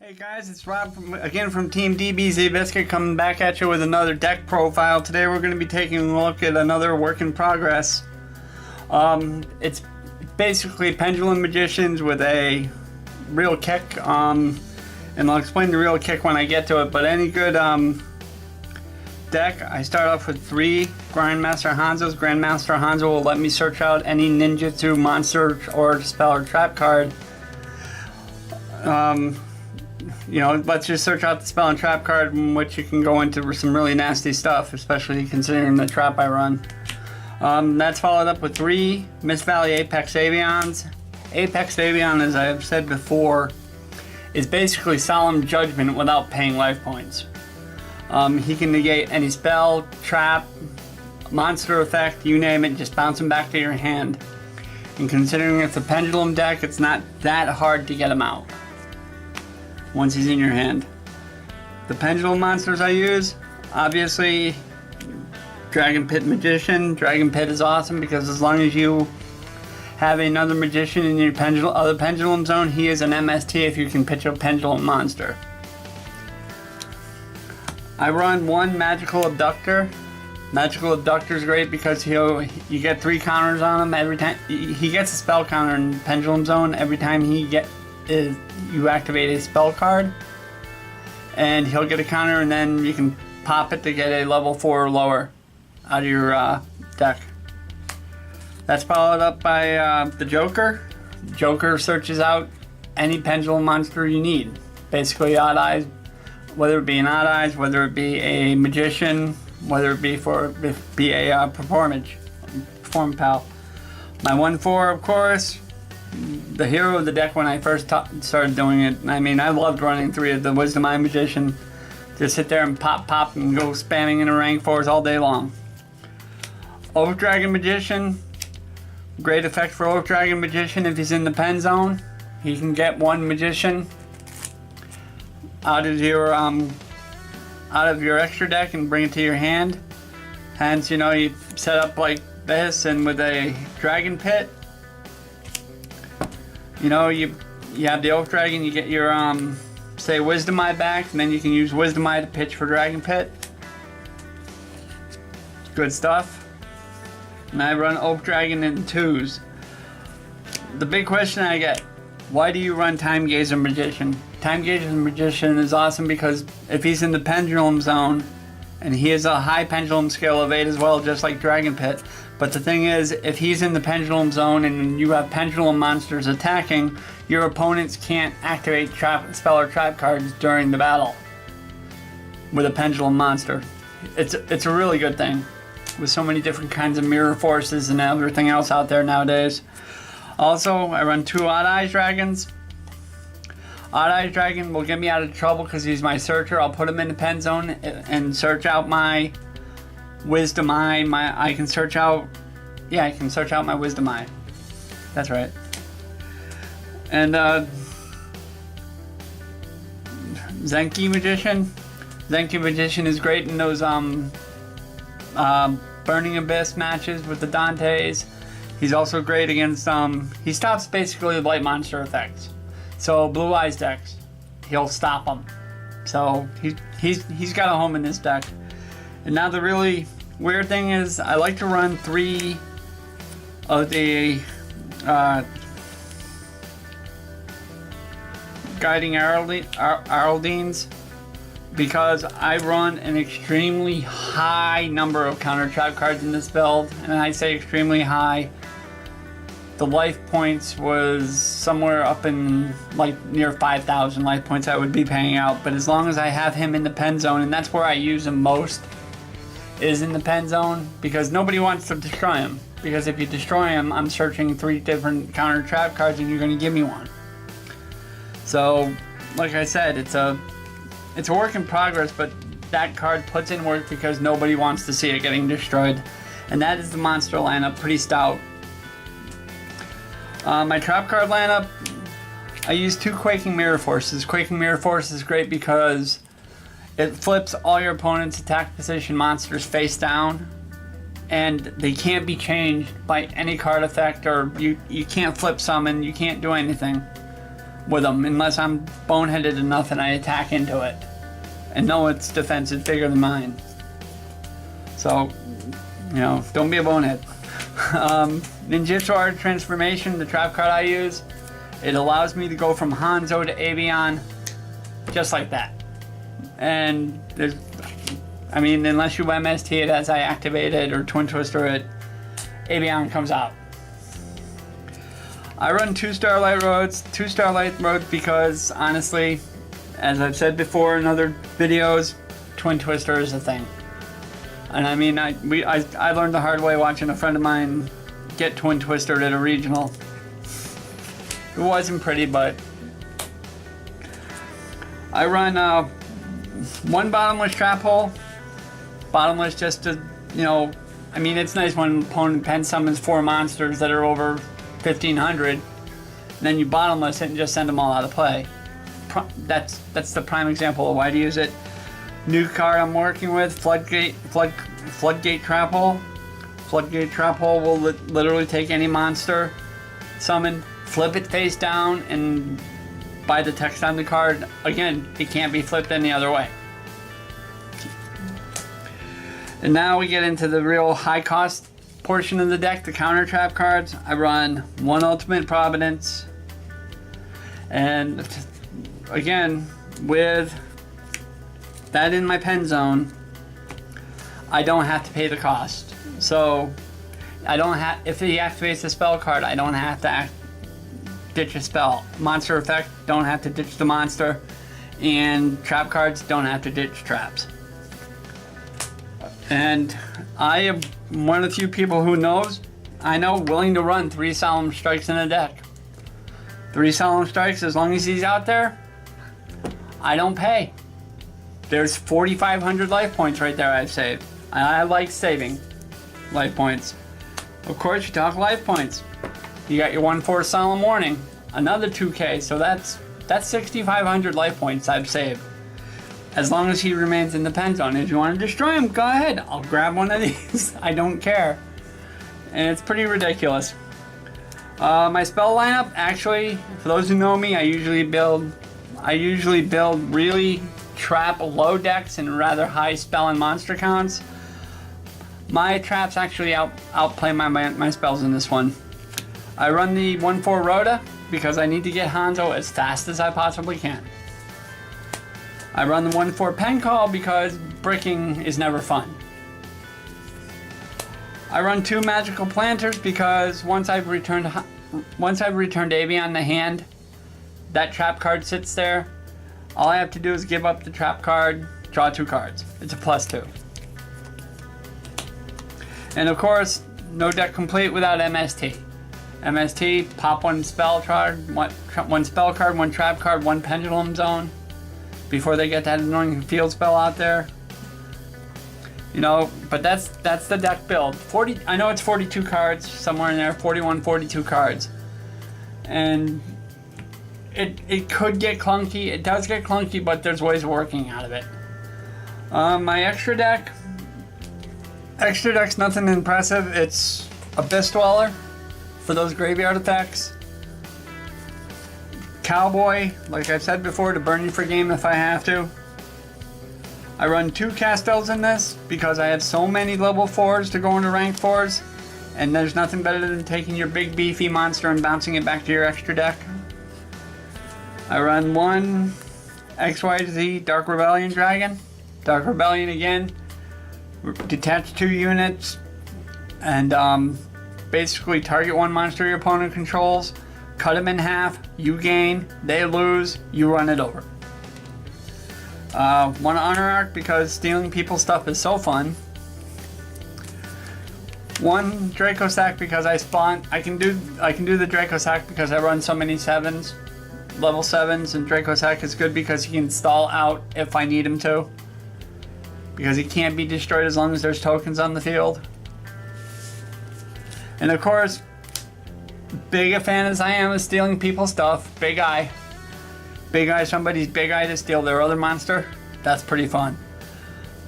Hey guys, it's Rob again from Team DBZ Biscuit coming back at you with another deck profile. Today we're going to be taking a look at another work in progress. It's basically Pendulum Magicians with a real kick, and I'll explain the real kick when I get to it, but any good deck, I start off with 3 Grandmaster Hanzos. Grandmaster Hanzo will let me search out any ninjutsu, monster, or spell or trap card. You know, let's just search out the spell and trap card, in which you can go into some really nasty stuff, especially considering the trap I run. That's followed up with 3 Mist Valley Apex Avians. Apex Avian, as I've said before, is basically Solemn Judgment without paying life points. He can negate any spell, trap, monster effect, you name it, just bounce him back to your hand. And considering it's a pendulum deck, it's not that hard to get him out once he's in your hand. The pendulum monsters I use, obviously, Dragon Pit Magician. Dragon Pit is awesome because as long as you have another magician in your other pendulum zone, he is an MST if you can pitch a pendulum monster. I run 1 Magical Abductor. Magical Abductor is great because you get 3 counters on him every time. He gets a spell counter in pendulum zone every time you activate a spell card, and he'll get a counter, and then you can pop it to get a level 4 or lower out of your deck. That's followed up by the Joker. Joker searches out any pendulum monster you need. Basically odd eyes, whether it be an odd eyes, whether it be a magician, whether it be a perform pal. My 1/4, of course, the hero of the deck when I first started doing it. I mean, I loved running 3 of the Wisdom Eye Magician. Just sit there and pop and go spamming into rank 4s all day long. Oath Dragon Magician. Great effect for Oath Dragon Magician if he's in the pen zone. He can get 1 magician out of your extra deck and bring it to your hand. Hence, you know, you set up like this, and with a Dragon Pit, you know, you have the Oath Dragon, you get your, say, Wisdom Eye back, and then you can use Wisdom Eye to pitch for Dragon Pit. Good stuff. And I run Oath Dragon in 2s. The big question I get, why do you run Time Gazer Magician? Time Gazer Magician is awesome because if he's in the pendulum zone, and he has a high pendulum scale of 8 as well, just like Dragon Pit. But the thing is, if he's in the pendulum zone and you have pendulum monsters attacking, your opponents can't activate spell or trap cards during the battle with a pendulum monster. It's a really good thing with so many different kinds of mirror forces and everything else out there nowadays. Also, I run 2 Odd Eyes Dragons. Odd Eyes Dragon will get me out of trouble because he's my searcher. I'll put him in the pen zone and search out my Wisdom Eye. I can search out my Wisdom Eye. That's right. And Zenki Magician. Zenki Magician is great in those Burning Abyss matches with the Dantes. He's also great against he stops basically light monster effects. So Blue Eyes decks, he'll stop them. So he's got a home in this deck. And now the really weird thing is, I like to run 3 of the Guiding Araldines because I run an extremely high number of counter trap cards in this build, and I say extremely high. The life points was somewhere up in like near 5,000 life points I would be paying out, but as long as I have him in the pen zone, and that's where I use him most, is in the pen zone, because nobody wants to destroy him. Because if you destroy him, I'm searching 3 different counter trap cards and you're going to give me 1. So, like I said, it's a work in progress, but that card puts in work because nobody wants to see it getting destroyed. And that is the monster lineup, pretty stout. My trap card lineup, I use 2 Quaking Mirror Forces. Quaking Mirror Force is great because it flips all your opponent's attack position monsters face down, and they can't be changed by any card effect, or you can't flip summon, you can't do anything. with them unless I'm boneheaded enough and I attack into it. And know its defense is bigger than mine. So, you know, don't be a bonehead. Ninjutsu Art Transformation, the trap card I use, it allows me to go from Hanzo to Avian just like that. And there's, I mean, unless you MST it as I activate it or Twin Twister it, Avian comes out. I run 2 Starlight Roads. 2 Starlight Roads because, honestly, as I've said before in other videos, Twin Twister is a thing. And I mean, I learned the hard way watching a friend of mine get Twin Twistered at a regional. It wasn't pretty, but I run 1 bottomless trap hole. Bottomless just to, you know, I mean, it's nice when an opponent pen summons 4 monsters that are over 1,500, and then you bottomless it and just send them all out of play. That's the prime example of why to use it. New card I'm working with, Floodgate Trap Hole. Floodgate Trap Hole will literally take any monster, summon, flip it face down, and by the text on the card, again, it can't be flipped any other way. And now we get into the real high cost portion of the deck, the counter trap cards. I run 1 Ultimate Providence, and again, with that in my pen zone, I don't have to pay the cost. So I don't have, if he activates a spell card, I don't have to ditch a spell. Monster effect, don't have to ditch the monster, and trap cards don't have to ditch traps. And I am one of the few people who knows, I know, willing to run 3 Solemn Strikes in a deck. 3 Solemn Strikes, as long as he's out there, I don't pay. There's 4,500 life points right there I've saved. I like saving life points. Of course, you talk life points. You got your 1/4 Solemn Warning, another 2K, so that's 6,500 life points I've saved. As long as he remains in the pen zone. If you want to destroy him, go ahead. I'll grab one of these. I don't care. And it's pretty ridiculous. My spell lineup, actually, for those who know me, I usually build really trap low decks and rather high spell and monster counts. My traps actually outplay my spells in this one. I run the 1/4 Rhoda because I need to get Hanzo as fast as I possibly can. I run the 1/4 Pen Call because bricking is never fun. I run 2 Magical Planters because once I've returned Avian the hand, that trap card sits there. All I have to do is give up the trap card, draw 2 cards. It's a +2. And of course, no deck complete without MST. MST, pop 1 spell card, 1 spell card, 1 trap card, 1 Pendulum Zone before they get that annoying field spell out there. You know, but that's the deck build. I know it's 42 cards, somewhere in there, 41, 42 cards. And it could get clunky. It does get clunky, but there's ways of working out of it. My extra deck's nothing impressive. It's Abyss Dweller for those graveyard effects. Cowboy, like I've said before, to burn you for game if I have to. I run 2 Castells in this because I have so many level 4s to go into rank 4s, and there's nothing better than taking your big beefy monster and bouncing it back to your extra deck. I run 1 XYZ Dark Rebellion Dragon. Dark Rebellion again, detach 2 units, and basically target 1 monster your opponent controls, cut them in half, you gain, they lose, you run it over. 1 Honor Arc because stealing people's stuff is so fun. 1 Draco Sack because I can do the Draco Sack because I run so many 7s, level 7s, and Draco Sack is good because he can stall out if I need him to. Because he can't be destroyed as long as there's tokens on the field. And of course, big a fan as I am of stealing people's stuff, Big Eye. Big Eye, somebody's Big Eye to steal their other monster. That's pretty fun.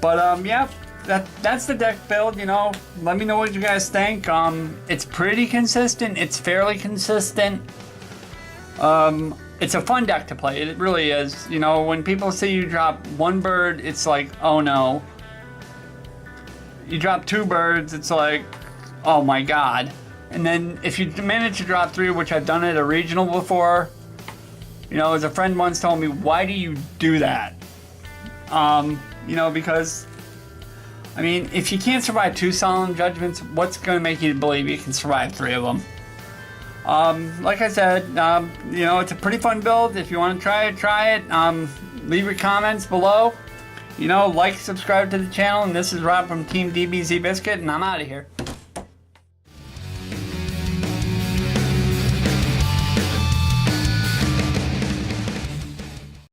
But yeah, that's the deck build, you know. Let me know what you guys think. It's pretty consistent. It's fairly consistent. it's a fun deck to play. It really is. You know, when people see you drop one bird, it's like, oh no. You drop two birds, it's like, oh my god. And then if you manage to drop three, which I've done at a regional before, you know, as a friend once told me, why do you do that? You know, because, I mean, if you can't survive two solemn judgments, what's going to make you believe you can survive three of them? Like I said, you know, it's a pretty fun build. If you want to try it. Leave your comments below. You know, like, subscribe to the channel. And this is Rob from Team DBZ Biscuit, and I'm out of here.